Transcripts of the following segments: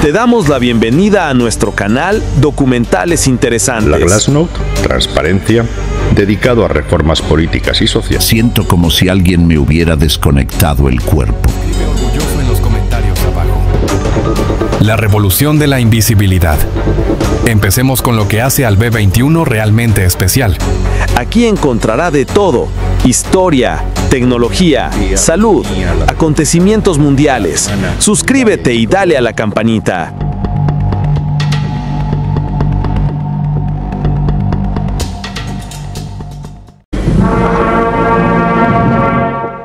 Te damos la bienvenida a nuestro canal Documentales Interesantes. La Glasnost, transparencia, dedicado a reformas políticas y sociales. Siento como si alguien me hubiera desconectado el cuerpo. Escribe orgulloso en los comentarios abajo. La revolución de la invisibilidad. Empecemos con lo que hace al B21 realmente especial. Aquí encontrará de todo: historia, tecnología, salud, acontecimientos mundiales. Suscríbete y dale a la campanita.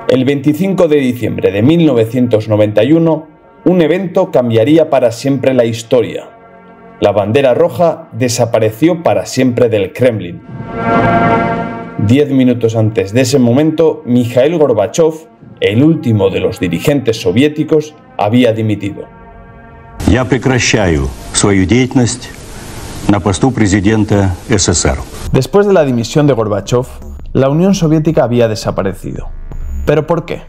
El 25 de diciembre de 1991, un evento cambiaría para siempre la historia. La bandera roja desapareció para siempre del Kremlin. 10 minutos antes de ese momento, Mikhail Gorbachev, el último de los dirigentes soviéticos, había dimitido. Я прекращаю свою деятельность на посту президента СССР. Después de la dimisión de Gorbachev, la Unión Soviética había desaparecido. ¿Pero por qué?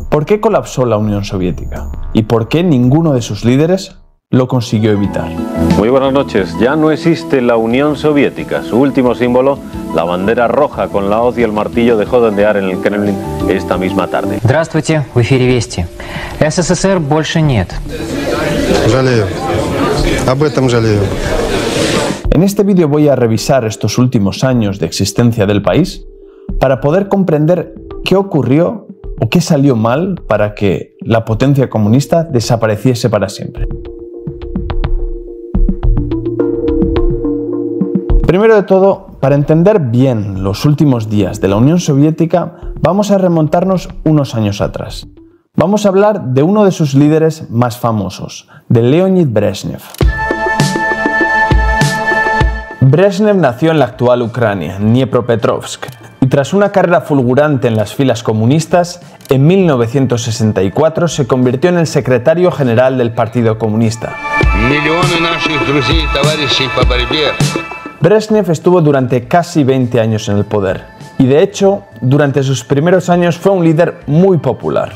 ¿Por qué colapsó la Unión Soviética? ¿Y por qué ninguno de sus líderes lo consiguió evitar? Muy buenas noches. Ya no existe la Unión Soviética. Su último símbolo, la bandera roja con la hoz y el martillo, dejó de ondear en el Kremlin esta misma tarde. Здравствуйте, в эфире Вести. СССР больше нет. Жалею. Об этом жалею. En este vídeo voy a revisar estos últimos años de existencia del país para poder comprender qué ocurrió o qué salió mal para que la potencia comunista desapareciese para siempre. Primero de todo, para entender bien los últimos días de la Unión Soviética, vamos a remontarnos unos años atrás. Vamos a hablar de uno de sus líderes más famosos, de Leonid Brezhnev. Brezhnev nació en la actual Ucrania, en Dniepropetrovsk, y tras una carrera fulgurante en las filas comunistas, en 1964 se convirtió en el secretario general del Partido Comunista. Brezhnev estuvo durante casi 20 años en el poder, y de hecho, durante sus primeros años fue un líder muy popular.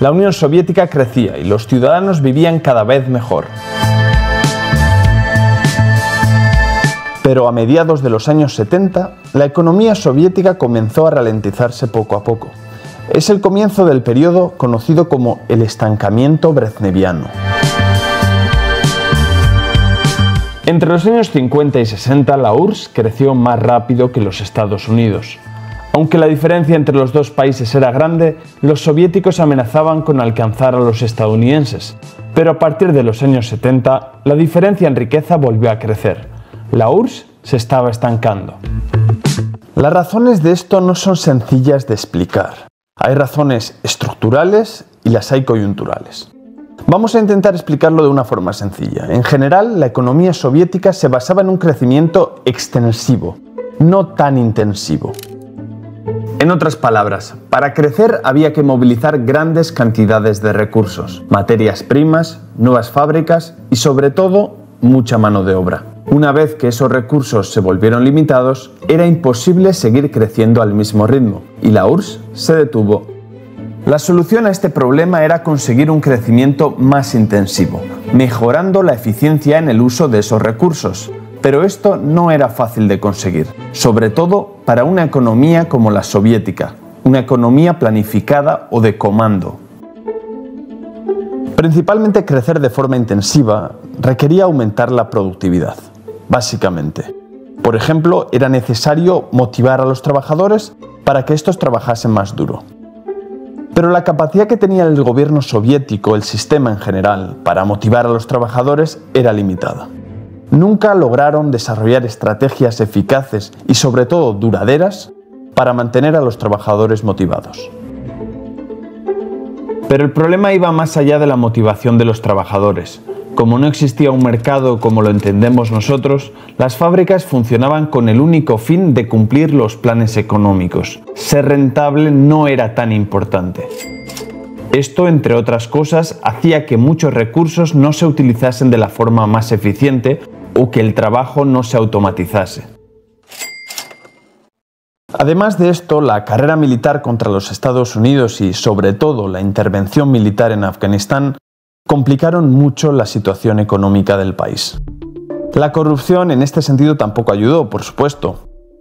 La Unión Soviética crecía y los ciudadanos vivían cada vez mejor. Pero a mediados de los años 70, la economía soviética comenzó a ralentizarse poco a poco. Es el comienzo del periodo conocido como el estancamiento brezhneviano. Entre los años 50 y 60, la URSS creció más rápido que los Estados Unidos. Aunque la diferencia entre los dos países era grande, los soviéticos amenazaban con alcanzar a los estadounidenses. Pero a partir de los años 70, la diferencia en riqueza volvió a crecer. La URSS se estaba estancando. Las razones de esto no son sencillas de explicar. Hay razones estructurales y las hay coyunturales. Vamos a intentar explicarlo de una forma sencilla. En general, la economía soviética se basaba en un crecimiento extensivo, no tan intensivo. En otras palabras, para crecer había que movilizar grandes cantidades de recursos, materias primas, nuevas fábricas y sobre todo, mucha mano de obra. Una vez que esos recursos se volvieron limitados, era imposible seguir creciendo al mismo ritmo y la URSS se detuvo. La solución a este problema era conseguir un crecimiento más intensivo, mejorando la eficiencia en el uso de esos recursos. Pero esto no era fácil de conseguir, sobre todo para una economía como la soviética, una economía planificada o de comando. Principalmente crecer de forma intensiva requería aumentar la productividad, básicamente. Por ejemplo, era necesario motivar a los trabajadores para que estos trabajasen más duro. Pero la capacidad que tenía el gobierno soviético, el sistema en general, para motivar a los trabajadores era limitada. Nunca lograron desarrollar estrategias eficaces y sobre todo duraderas para mantener a los trabajadores motivados. Pero el problema iba más allá de la motivación de los trabajadores. Como no existía un mercado como lo entendemos nosotros, las fábricas funcionaban con el único fin de cumplir los planes económicos. Ser rentable no era tan importante. Esto, entre otras cosas, hacía que muchos recursos no se utilizasen de la forma más eficiente o que el trabajo no se automatizase. Además de esto, la carrera militar contra los Estados Unidos y, sobre todo, la intervención militar en Afganistán complicaron mucho la situación económica del país. La corrupción en este sentido tampoco ayudó, por supuesto.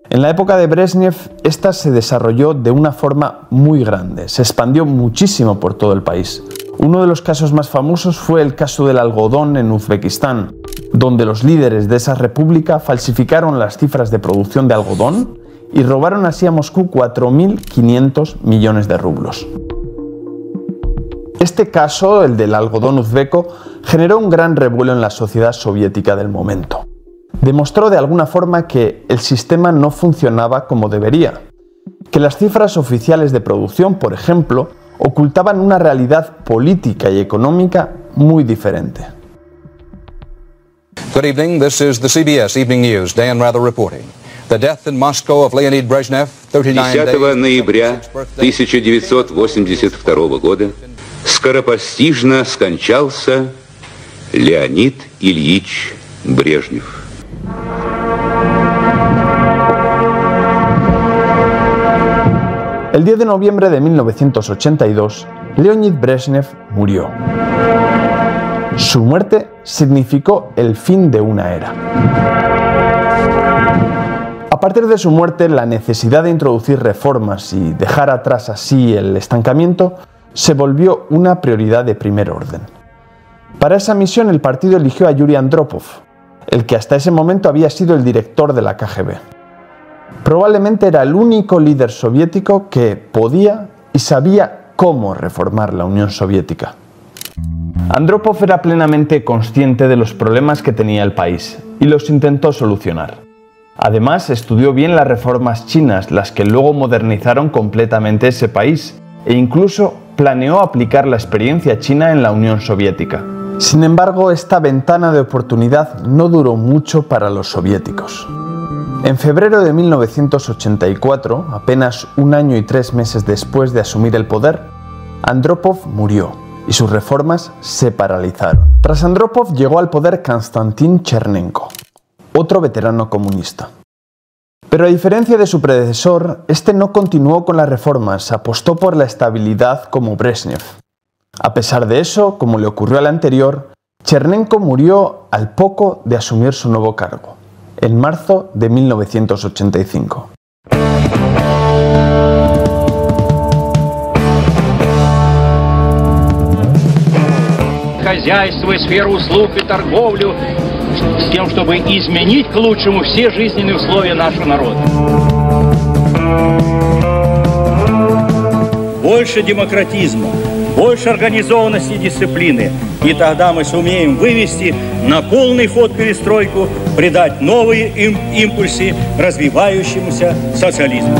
En la época de Brezhnev, esta se desarrolló de una forma muy grande, se expandió muchísimo por todo el país. Uno de los casos más famosos fue el caso del algodón en Uzbekistán, donde los líderes de esa república falsificaron las cifras de producción de algodón y robaron así a Moscú 4.500 millones de rublos. Este caso, el del algodón uzbeco, generó un gran revuelo en la sociedad soviética del momento. Demostró de alguna forma que el sistema no funcionaba como debería, que las cifras oficiales de producción, por ejemplo, ocultaban una realidad política y económica muy diferente. Good evening, this is the CBS Evening News. Dan Rather reporting. The death in Moscow of Leonid Brezhnev, 39 days... 10 ноября 1982 года скоропостижно скончался Леонид Ильич Брежнев. El 10 de noviembre de 1982, Leonid Brezhnev murió. Su muerte significó el fin de una era. A partir de su muerte, la necesidad de introducir reformas y dejar atrás así el estancamiento se volvió una prioridad de primer orden. Para esa misión, el partido eligió a Yuri Andropov, el que hasta ese momento había sido el director de la KGB. Probablemente era el único líder soviético que podía y sabía cómo reformar la Unión Soviética. Andropov era plenamente consciente de los problemas que tenía el país y los intentó solucionar. Además, estudió bien las reformas chinas, las que luego modernizaron completamente ese país, e incluso planeó aplicar la experiencia china en la Unión Soviética. Sin embargo, esta ventana de oportunidad no duró mucho para los soviéticos. En febrero de 1984, apenas un año y 3 meses después de asumir el poder, Andropov murió y sus reformas se paralizaron. Tras Andropov llegó al poder Konstantin Chernenko, otro veterano comunista. Pero a diferencia de su predecesor, este no continuó con las reformas, apostó por la estabilidad como Brezhnev. A pesar de eso, como le ocurrió al anterior, Chernenko murió al poco de asumir su nuevo cargo, en marzo de 1985. Хозяйство и сферу услуг и торговлю с тем, чтобы изменить к лучшему все жизненные условия нашего народа. Больше демократизма, больше организованности и дисциплины, и тогда мы сумеем вывести на полный ход перестройку, придать новые импульсы развивающемуся социализму.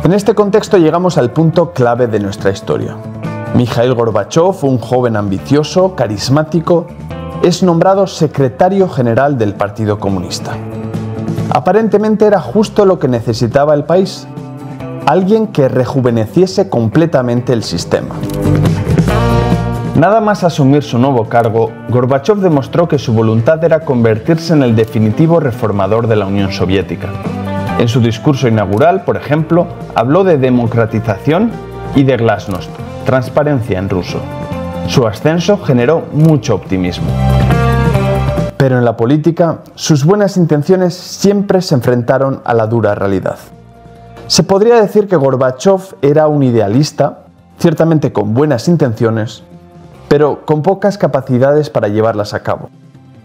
En este contexto llegamos al punto clave de nuestra historia. Mikhail Gorbachev, un joven ambicioso, carismático, es nombrado secretario general del Partido Comunista. Aparentemente era justo lo que necesitaba el país, alguien que rejuveneciese completamente el sistema. Nada más asumir su nuevo cargo, Gorbachev demostró que su voluntad era convertirse en el definitivo reformador de la Unión Soviética. En su discurso inaugural, por ejemplo, habló de democratización y de glasnost, transparencia en ruso. Su ascenso generó mucho optimismo. Pero en la política, sus buenas intenciones siempre se enfrentaron a la dura realidad. Se podría decir que Gorbachev era un idealista, ciertamente con buenas intenciones, pero con pocas capacidades para llevarlas a cabo.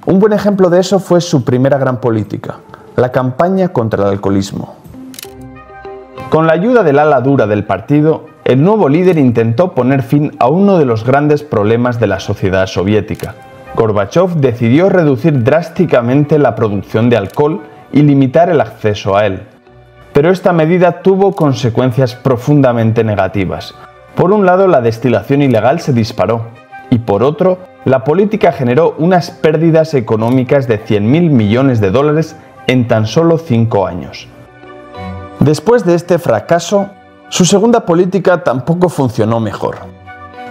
Un buen ejemplo de eso fue su primera gran política, la campaña contra el alcoholismo. Con la ayuda del ala dura del partido, el nuevo líder intentó poner fin a uno de los grandes problemas de la sociedad soviética. Gorbachev decidió reducir drásticamente la producción de alcohol y limitar el acceso a él. Pero esta medida tuvo consecuencias profundamente negativas. Por un lado, la destilación ilegal se disparó, y por otro, la política generó unas pérdidas económicas de 100.000 millones de dólares en tan solo 5 años. Después de este fracaso, su segunda política tampoco funcionó mejor.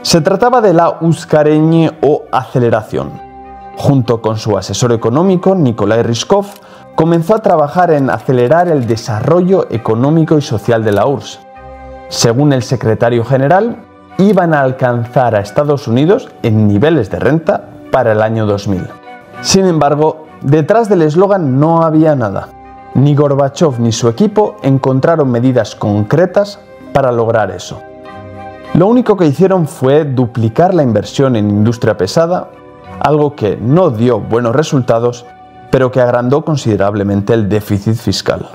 Se trataba de la uskareñe o aceleración. Junto con su asesor económico, Nikolai Ryzhkov, comenzó a trabajar en acelerar el desarrollo económico y social de la URSS. Según el secretario general, iban a alcanzar a Estados Unidos en niveles de renta para el año 2000. Sin embargo, detrás del eslogan no había nada. Ni Gorbachov ni su equipo encontraron medidas concretas para lograr eso. Lo único que hicieron fue duplicar la inversión en industria pesada, algo que no dio buenos resultados, pero que agrandó considerablemente el déficit fiscal.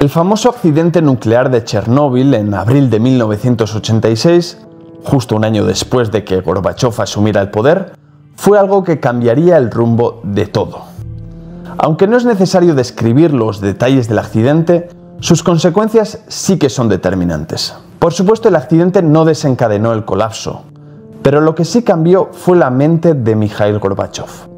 El famoso accidente nuclear de Chernóbil en abril de 1986, justo un año después de que Gorbachov asumiera el poder, fue algo que cambiaría el rumbo de todo. Aunque no es necesario describir los detalles del accidente, sus consecuencias sí que son determinantes. Por supuesto, el accidente no desencadenó el colapso, pero lo que sí cambió fue la mente de Mikhail Gorbachov.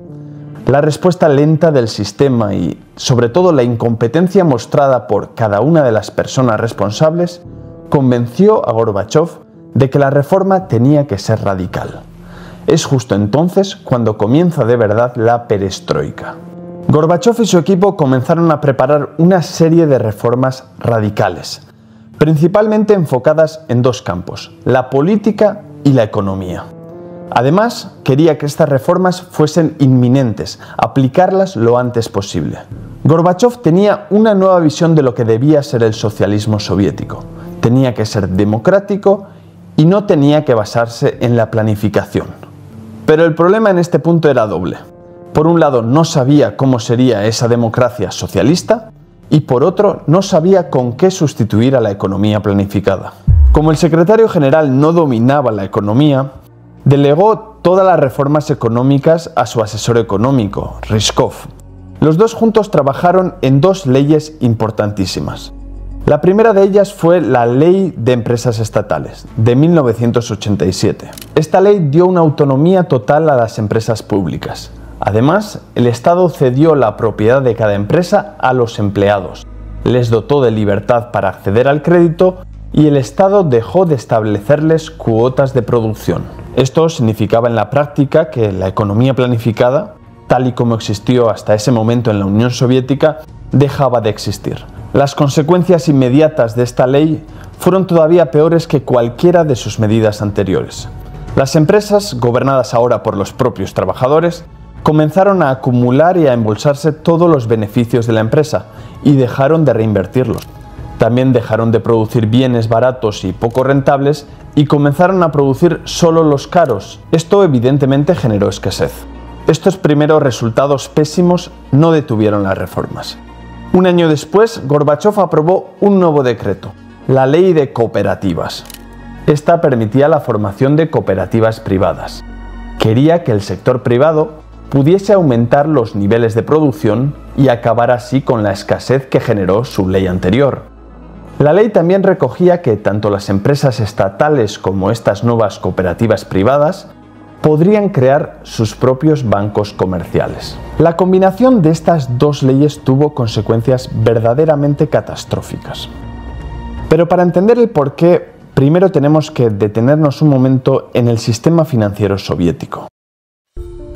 La respuesta lenta del sistema y, sobre todo, la incompetencia mostrada por cada una de las personas responsables convenció a Gorbachov de que la reforma tenía que ser radical. Es justo entonces cuando comienza de verdad la perestroika. Gorbachov y su equipo comenzaron a preparar una serie de reformas radicales, principalmente enfocadas en dos campos, la política y la economía. Además, quería que estas reformas fuesen inminentes, aplicarlas lo antes posible. Gorbachov tenía una nueva visión de lo que debía ser el socialismo soviético. Tenía que ser democrático y no tenía que basarse en la planificación. Pero el problema en este punto era doble. Por un lado, no sabía cómo sería esa democracia socialista y por otro, no sabía con qué sustituir a la economía planificada. Como el secretario general no dominaba la economía, delegó todas las reformas económicas a su asesor económico, Ryzhkov. Los dos juntos trabajaron en dos leyes importantísimas. La primera de ellas fue la Ley de Empresas Estatales, de 1987. Esta ley dio una autonomía total a las empresas públicas. Además, el Estado cedió la propiedad de cada empresa a los empleados, les dotó de libertad para acceder al crédito y el Estado dejó de establecerles cuotas de producción. Esto significaba en la práctica que la economía planificada, tal y como existió hasta ese momento en la Unión Soviética, dejaba de existir. Las consecuencias inmediatas de esta ley fueron todavía peores que cualquiera de sus medidas anteriores. Las empresas, gobernadas ahora por los propios trabajadores, comenzaron a acumular y a embolsarse todos los beneficios de la empresa y dejaron de reinvertirlos. También dejaron de producir bienes baratos y poco rentables y comenzaron a producir solo los caros. Esto evidentemente generó escasez. Estos primeros resultados pésimos no detuvieron las reformas. Un año después, Gorbachov aprobó un nuevo decreto, la Ley de Cooperativas. Esta permitía la formación de cooperativas privadas. Quería que el sector privado pudiese aumentar los niveles de producción y acabar así con la escasez que generó su ley anterior. La ley también recogía que tanto las empresas estatales como estas nuevas cooperativas privadas podrían crear sus propios bancos comerciales. La combinación de estas dos leyes tuvo consecuencias verdaderamente catastróficas. Pero para entender el porqué, primero tenemos que detenernos un momento en el sistema financiero soviético.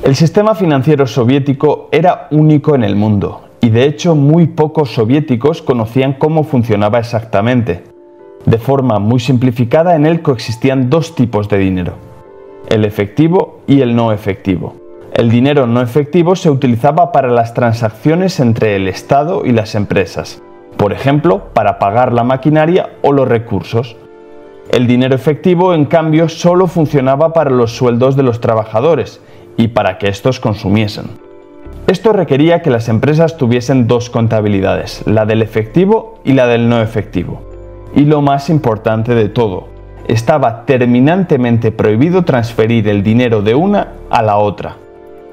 El sistema financiero soviético era único en el mundo. Y de hecho muy pocos soviéticos conocían cómo funcionaba exactamente. De forma muy simplificada, en él coexistían dos tipos de dinero, el efectivo y el no efectivo. El dinero no efectivo se utilizaba para las transacciones entre el Estado y las empresas, por ejemplo, para pagar la maquinaria o los recursos. El dinero efectivo, en cambio, solo funcionaba para los sueldos de los trabajadores y para que estos consumiesen. Esto requería que las empresas tuviesen dos contabilidades, la del efectivo y la del no efectivo. Y lo más importante de todo, estaba terminantemente prohibido transferir el dinero de una a la otra.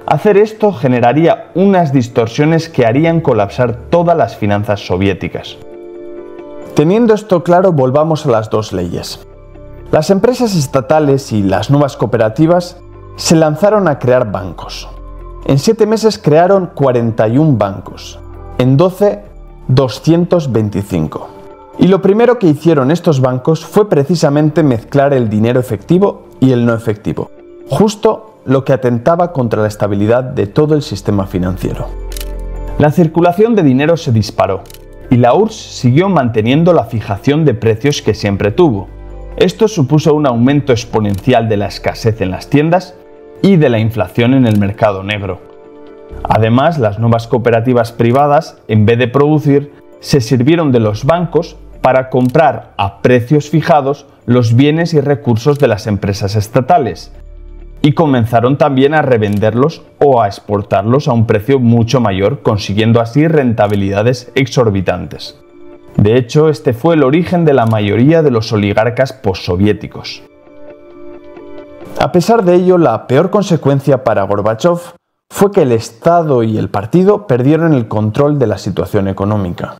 Hacer esto generaría unas distorsiones que harían colapsar todas las finanzas soviéticas. Teniendo esto claro, volvamos a las dos leyes. Las empresas estatales y las nuevas cooperativas se lanzaron a crear bancos. En 7 meses crearon 41 bancos, en 12, 225. Y lo primero que hicieron estos bancos fue precisamente mezclar el dinero efectivo y el no efectivo, justo lo que atentaba contra la estabilidad de todo el sistema financiero. La circulación de dinero se disparó y la URSS siguió manteniendo la fijación de precios que siempre tuvo. Esto supuso un aumento exponencial de la escasez en las tiendas y de la inflación en el mercado negro. Además, las nuevas cooperativas privadas, en vez de producir, se sirvieron de los bancos para comprar a precios fijados los bienes y recursos de las empresas estatales, y comenzaron también a revenderlos o a exportarlos a un precio mucho mayor, consiguiendo así rentabilidades exorbitantes. De hecho, este fue el origen de la mayoría de los oligarcas postsoviéticos. A pesar de ello, la peor consecuencia para Gorbachov fue que el Estado y el partido perdieron el control de la situación económica.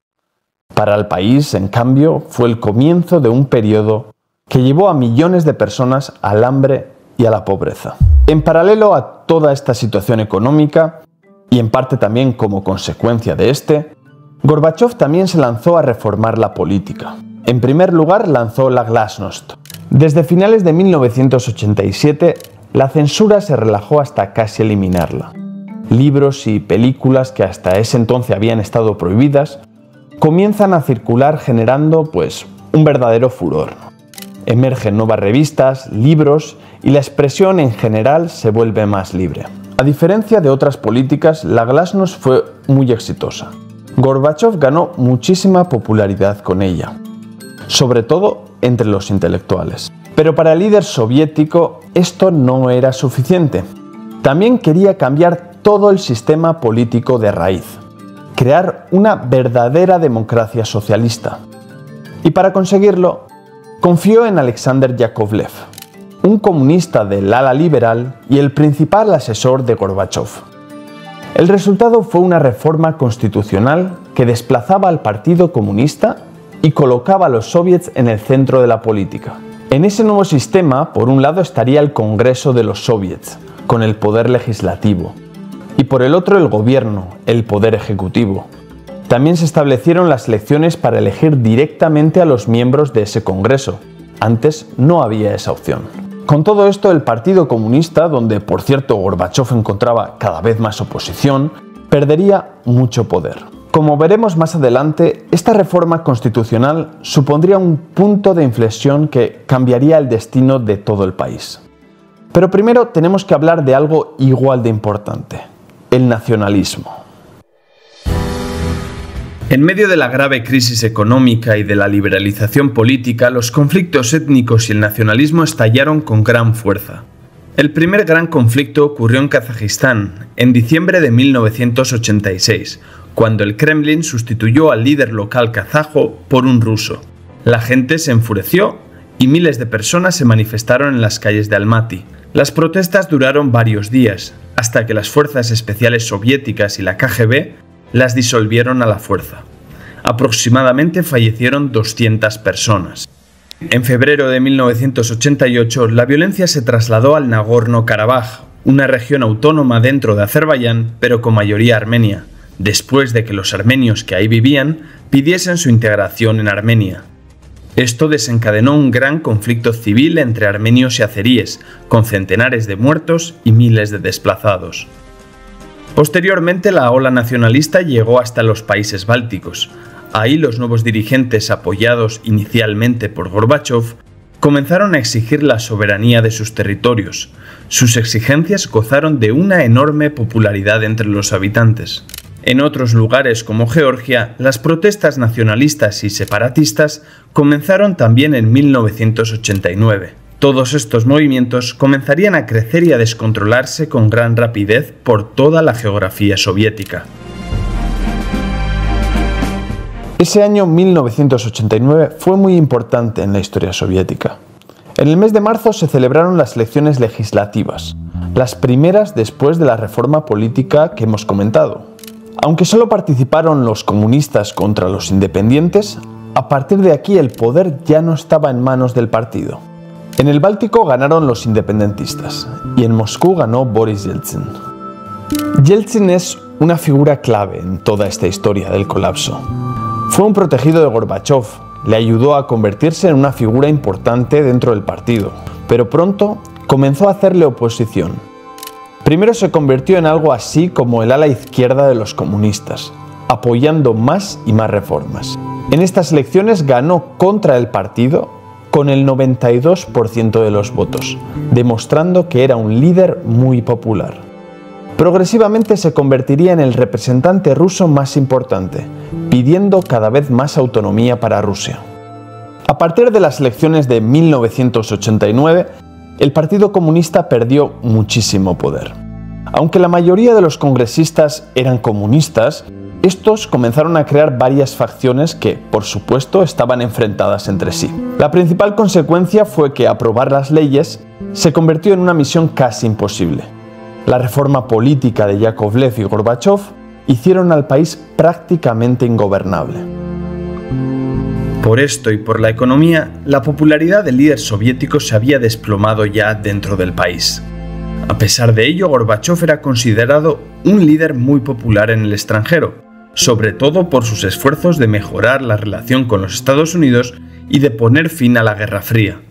Para el país, en cambio, fue el comienzo de un periodo que llevó a millones de personas al hambre y a la pobreza. En paralelo a toda esta situación económica, y en parte también como consecuencia de Gorbachov también se lanzó a reformar la política. En primer lugar, lanzó la Glasnost. Desde finales de 1987, la censura se relajó hasta casi eliminarla. Libros y películas que hasta ese entonces habían estado prohibidas comienzan a circular generando, un verdadero furor. Emergen nuevas revistas, libros y la expresión en general se vuelve más libre. A diferencia de otras políticas, la Glasnost fue muy exitosa. Gorbachov ganó muchísima popularidad con ella, sobre todo entre los intelectuales. Pero para el líder soviético esto no era suficiente. También quería cambiar todo el sistema político de raíz, crear una verdadera democracia socialista. Y para conseguirlo, confió en Alexander Yakovlev, un comunista del ala liberal y el principal asesor de Gorbachov. El resultado fue una reforma constitucional que desplazaba al Partido Comunista y colocaba a los soviets en el centro de la política. En ese nuevo sistema, por un lado estaría el Congreso de los soviets, con el poder legislativo, y por el otro el gobierno, el poder ejecutivo. También se establecieron las elecciones para elegir directamente a los miembros de ese Congreso. Antes no había esa opción. Con todo esto, el Partido Comunista, donde por cierto Gorbachov encontraba cada vez más oposición, perdería mucho poder. Como veremos más adelante, esta reforma constitucional supondría un punto de inflexión que cambiaría el destino de todo el país. Pero primero tenemos que hablar de algo igual de importante: el nacionalismo. En medio de la grave crisis económica y de la liberalización política, los conflictos étnicos y el nacionalismo estallaron con gran fuerza. El primer gran conflicto ocurrió en Kazajistán, en diciembre de 1986, cuando el Kremlin sustituyó al líder local kazajo por un ruso. La gente se enfureció y miles de personas se manifestaron en las calles de Almaty. Las protestas duraron varios días, hasta que las fuerzas especiales soviéticas y la KGB las disolvieron a la fuerza. Aproximadamente fallecieron 200 personas. En febrero de 1988, la violencia se trasladó al Nagorno-Karabaj, una región autónoma dentro de Azerbaiyán, pero con mayoría armenia, después de que los armenios que ahí vivían pidiesen su integración en Armenia. Esto desencadenó un gran conflicto civil entre armenios y azeríes, con centenares de muertos y miles de desplazados. Posteriormente, la ola nacionalista llegó hasta los países bálticos. Ahí los nuevos dirigentes, apoyados inicialmente por Gorbachov, comenzaron a exigir la soberanía de sus territorios. Sus exigencias gozaron de una enorme popularidad entre los habitantes. En otros lugares como Georgia, las protestas nacionalistas y separatistas comenzaron también en 1989. Todos estos movimientos comenzarían a crecer y a descontrolarse con gran rapidez por toda la geografía soviética. Ese año 1989 fue muy importante en la historia soviética. En el mes de marzo se celebraron las elecciones legislativas, las primeras después de la reforma política que hemos comentado. Aunque solo participaron los comunistas contra los independientes, a partir de aquí el poder ya no estaba en manos del partido. En el Báltico ganaron los independentistas y en Moscú ganó Boris Yeltsin. Yeltsin es una figura clave en toda esta historia del colapso. Fue un protegido de Gorbachov, le ayudó a convertirse en una figura importante dentro del partido, pero pronto comenzó a hacerle oposición. Primero se convirtió en algo así como el ala izquierda de los comunistas, apoyando más y más reformas. En estas elecciones ganó contra el partido con el 92% de los votos, demostrando que era un líder muy popular. Progresivamente se convertiría en el representante ruso más importante, pidiendo cada vez más autonomía para Rusia. A partir de las elecciones de 1989, el Partido Comunista perdió muchísimo poder. Aunque la mayoría de los congresistas eran comunistas, estos comenzaron a crear varias facciones que, por supuesto, estaban enfrentadas entre sí. La principal consecuencia fue que aprobar las leyes se convirtió en una misión casi imposible. La reforma política de Yakovlev y Gorbachov hicieron al país prácticamente ingobernable. Por esto y por la economía, la popularidad del líder soviético se había desplomado ya dentro del país. A pesar de ello, Gorbachov era considerado un líder muy popular en el extranjero, sobre todo por sus esfuerzos de mejorar la relación con los Estados Unidos y de poner fin a la Guerra Fría.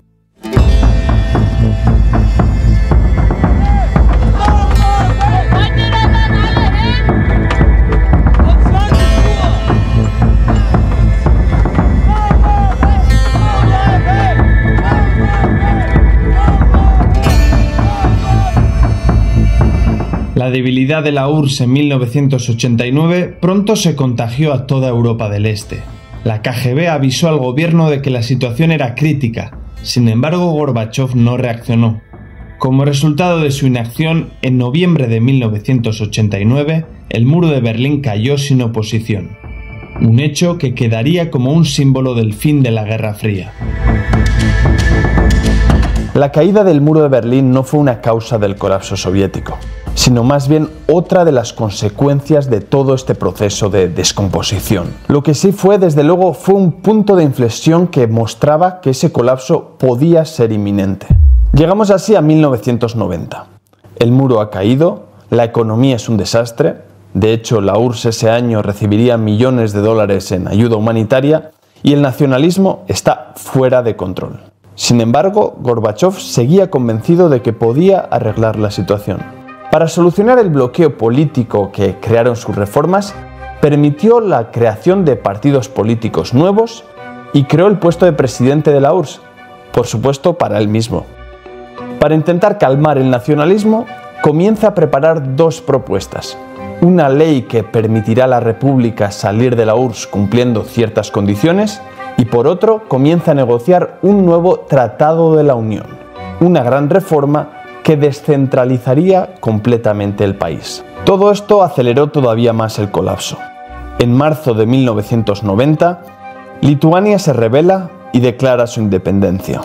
La debilidad de la URSS en 1989 pronto se contagió a toda Europa del Este. La KGB avisó al gobierno de que la situación era crítica, sin embargo Gorbachov no reaccionó. Como resultado de su inacción, en noviembre de 1989, el muro de Berlín cayó sin oposición. Un hecho que quedaría como un símbolo del fin de la Guerra Fría. La caída del muro de Berlín no fue una causa del colapso soviético, sino más bien otra de las consecuencias de todo este proceso de descomposición. Lo que sí fue, desde luego, fue un punto de inflexión que mostraba que ese colapso podía ser inminente. Llegamos así a 1990. El muro ha caído, la economía es un desastre, de hecho la URSS ese año recibiría millones de dólares en ayuda humanitaria y el nacionalismo está fuera de control. Sin embargo, Gorbachov seguía convencido de que podía arreglar la situación. Para solucionar el bloqueo político que crearon sus reformas, permitió la creación de partidos políticos nuevos y creó el puesto de presidente de la URSS, por supuesto para él mismo. Para intentar calmar el nacionalismo, comienza a preparar dos propuestas. Una ley que permitirá a la República salir de la URSS cumpliendo ciertas condiciones y por otro comienza a negociar un nuevo Tratado de la Unión, una gran reforma que descentralizaría completamente el país. Todo esto aceleró todavía más el colapso. En marzo de 1990, Lituania se rebela y declara su independencia,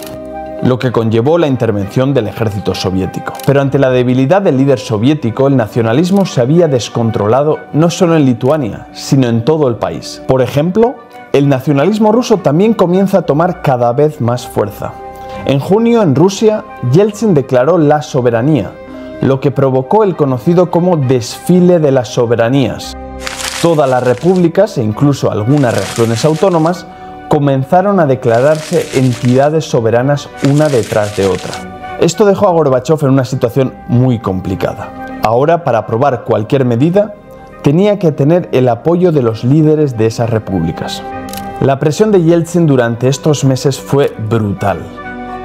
lo que conllevó la intervención del ejército soviético. Pero ante la debilidad del líder soviético, el nacionalismo se había descontrolado no solo en Lituania, sino en todo el país. Por ejemplo, el nacionalismo ruso también comienza a tomar cada vez más fuerza. En junio, en Rusia, Yeltsin declaró la soberanía, lo que provocó el conocido como desfile de las soberanías. Todas las repúblicas e incluso algunas regiones autónomas comenzaron a declararse entidades soberanas una detrás de otra. Esto dejó a Gorbachov en una situación muy complicada. Ahora, para aprobar cualquier medida, tenía que tener el apoyo de los líderes de esas repúblicas. La presión de Yeltsin durante estos meses fue brutal.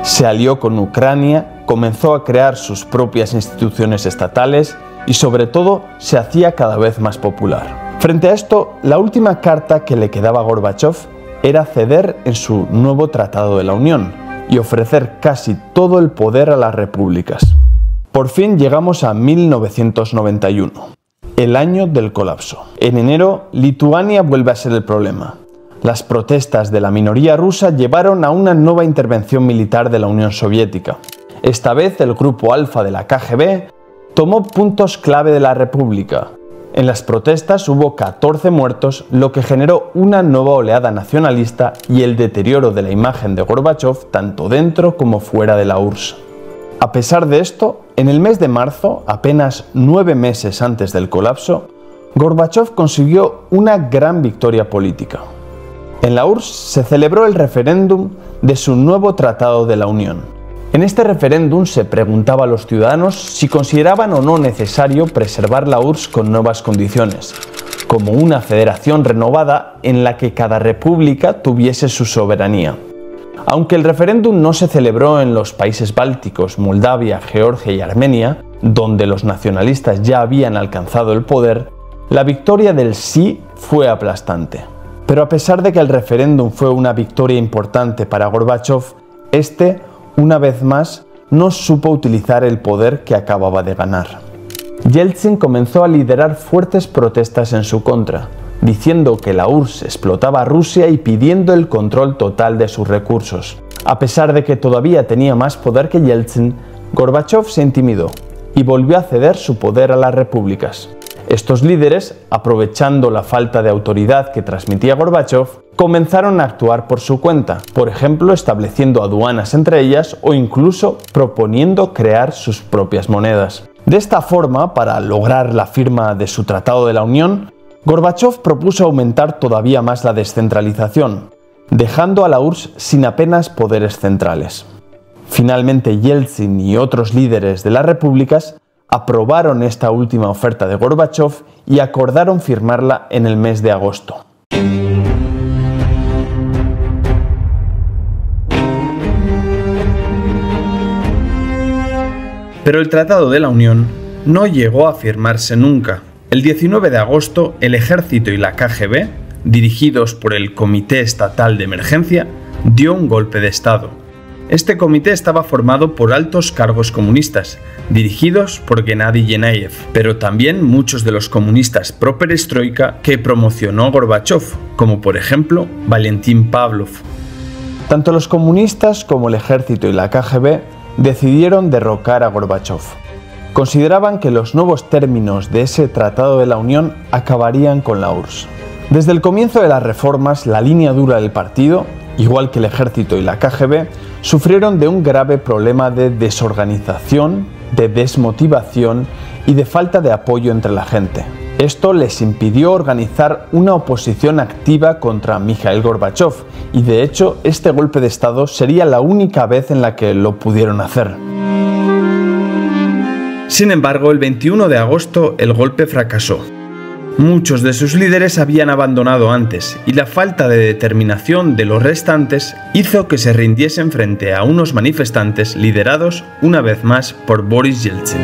Se alió con Ucrania, comenzó a crear sus propias instituciones estatales y sobre todo se hacía cada vez más popular. Frente a esto, la última carta que le quedaba a Gorbachov era ceder en su nuevo Tratado de la Unión y ofrecer casi todo el poder a las repúblicas. Por fin llegamos a 1991, el año del colapso. En enero, Lituania vuelve a ser el problema. Las protestas de la minoría rusa llevaron a una nueva intervención militar de la Unión Soviética. Esta vez el grupo Alfa de la KGB tomó puntos clave de la República. En las protestas hubo 14 muertos, lo que generó una nueva oleada nacionalista y el deterioro de la imagen de Gorbachov tanto dentro como fuera de la URSS. A pesar de esto, en el mes de marzo, apenas 9 meses antes del colapso, Gorbachov consiguió una gran victoria política. En la URSS se celebró el referéndum de su nuevo Tratado de la Unión. En este referéndum se preguntaba a los ciudadanos si consideraban o no necesario preservar la URSS con nuevas condiciones, como una federación renovada en la que cada república tuviese su soberanía. Aunque el referéndum no se celebró en los países bálticos, Moldavia, Georgia y Armenia, donde los nacionalistas ya habían alcanzado el poder, la victoria del sí fue aplastante. Pero a pesar de que el referéndum fue una victoria importante para Gorbachov, este, una vez más, no supo utilizar el poder que acababa de ganar. Yeltsin comenzó a liderar fuertes protestas en su contra, diciendo que la URSS explotaba a Rusia y pidiendo el control total de sus recursos. A pesar de que todavía tenía más poder que Yeltsin, Gorbachov se intimidó y volvió a ceder su poder a las repúblicas. Estos líderes, aprovechando la falta de autoridad que transmitía Gorbachov, comenzaron a actuar por su cuenta, por ejemplo estableciendo aduanas entre ellas o incluso proponiendo crear sus propias monedas. De esta forma, para lograr la firma de su Tratado de la Unión, Gorbachov propuso aumentar todavía más la descentralización, dejando a la URSS sin apenas poderes centrales. Finalmente, Yeltsin y otros líderes de las repúblicas aprobaron esta última oferta de Gorbachov y acordaron firmarla en el mes de agosto. Pero el Tratado de la Unión no llegó a firmarse nunca. El 19 de agosto, el ejército y la KGB, dirigidos por el Comité Estatal de Emergencia, dio un golpe de Estado. Este comité estaba formado por altos cargos comunistas, dirigidos por Gennady Yenayev, pero también muchos de los comunistas pro-perestroika que promocionó Gorbachov, como por ejemplo Valentín Pavlov. Tanto los comunistas como el ejército y la KGB decidieron derrocar a Gorbachov. Consideraban que los nuevos términos de ese Tratado de la Unión acabarían con la URSS. Desde el comienzo de las reformas, la línea dura del partido, igual que el ejército y la KGB, sufrieron de un grave problema de desorganización, de desmotivación y de falta de apoyo entre la gente. Esto les impidió organizar una oposición activa contra Mikhail Gorbachov y de hecho este golpe de Estado sería la única vez en la que lo pudieron hacer. Sin embargo, el 21 de agosto el golpe fracasó. Muchos de sus líderes habían abandonado antes y la falta de determinación de los restantes hizo que se rindiesen frente a unos manifestantes liderados una vez más por Boris Yeltsin.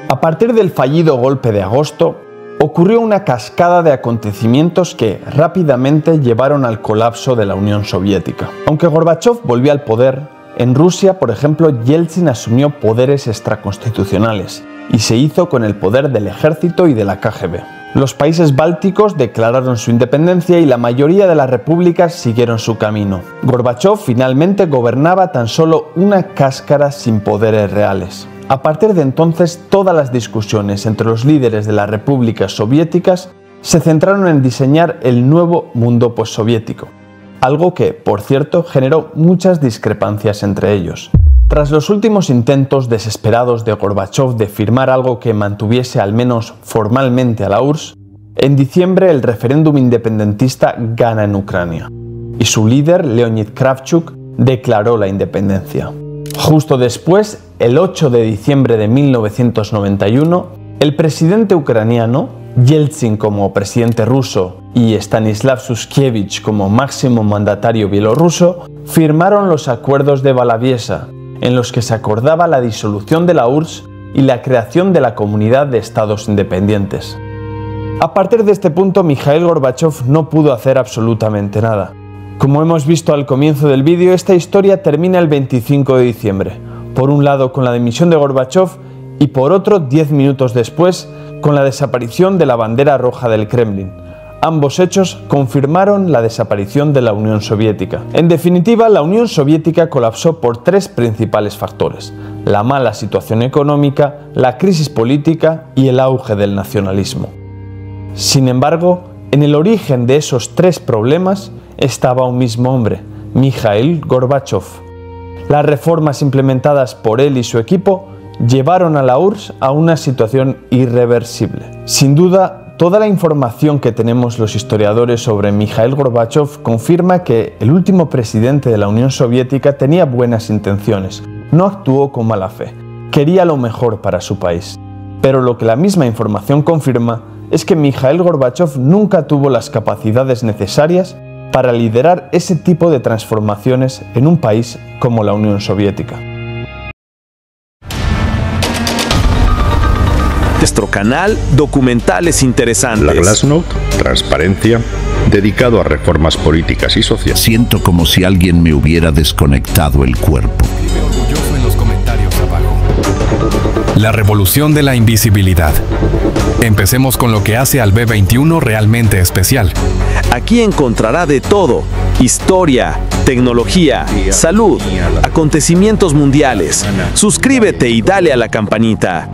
A partir del fallido golpe de agosto, ocurrió una cascada de acontecimientos que rápidamente llevaron al colapso de la Unión Soviética. Aunque Gorbachov volvió al poder, en Rusia, por ejemplo, Yeltsin asumió poderes extraconstitucionales y se hizo con el poder del ejército y de la KGB. Los países bálticos declararon su independencia y la mayoría de las repúblicas siguieron su camino. Gorbachov finalmente gobernaba tan solo una cáscara sin poderes reales. A partir de entonces, todas las discusiones entre los líderes de las repúblicas soviéticas se centraron en diseñar el nuevo mundo postsoviético, algo que, por cierto, generó muchas discrepancias entre ellos. Tras los últimos intentos desesperados de Gorbachov de firmar algo que mantuviese al menos formalmente a la URSS, en diciembre el referéndum independentista gana en Ucrania y su líder, Leonid Kravchuk, declaró la independencia. Justo después, el 8 de diciembre de 1991, el presidente ucraniano, Yeltsin como presidente ruso y Stanislav Sushkevich como máximo mandatario bielorruso, firmaron los acuerdos de Valaviesa, en los que se acordaba la disolución de la URSS y la creación de la Comunidad de Estados Independientes. A partir de este punto, Mikhail Gorbachov no pudo hacer absolutamente nada. Como hemos visto al comienzo del vídeo, esta historia termina el 25 de diciembre, por un lado con la dimisión de Gorbachov y por otro 10 minutos después con la desaparición de la bandera roja del Kremlin. Ambos hechos confirmaron la desaparición de la Unión Soviética. En definitiva, la Unión Soviética colapsó por tres principales factores: la mala situación económica, la crisis política y el auge del nacionalismo. Sin embargo, en el origen de esos tres problemas estaba un mismo hombre, Mikhail Gorbachov. Las reformas implementadas por él y su equipo llevaron a la URSS a una situación irreversible. Sin duda, toda la información que tenemos los historiadores sobre Mikhail Gorbachev confirma que el último presidente de la Unión Soviética tenía buenas intenciones, no actuó con mala fe, quería lo mejor para su país. Pero lo que la misma información confirma es que Mikhail Gorbachev nunca tuvo las capacidades necesarias para liderar ese tipo de transformaciones en un país como la Unión Soviética. Nuestro canal Documentales Interesantes. La Glasnost, transparencia, dedicado a reformas políticas y sociales. Siento como si alguien me hubiera desconectado el cuerpo. Escribe orgulloso en los comentarios abajo. La revolución de la invisibilidad. Empecemos con lo que hace al B21 realmente especial. Aquí encontrará de todo: historia, tecnología, salud, acontecimientos mundiales. Suscríbete y dale a la campanita.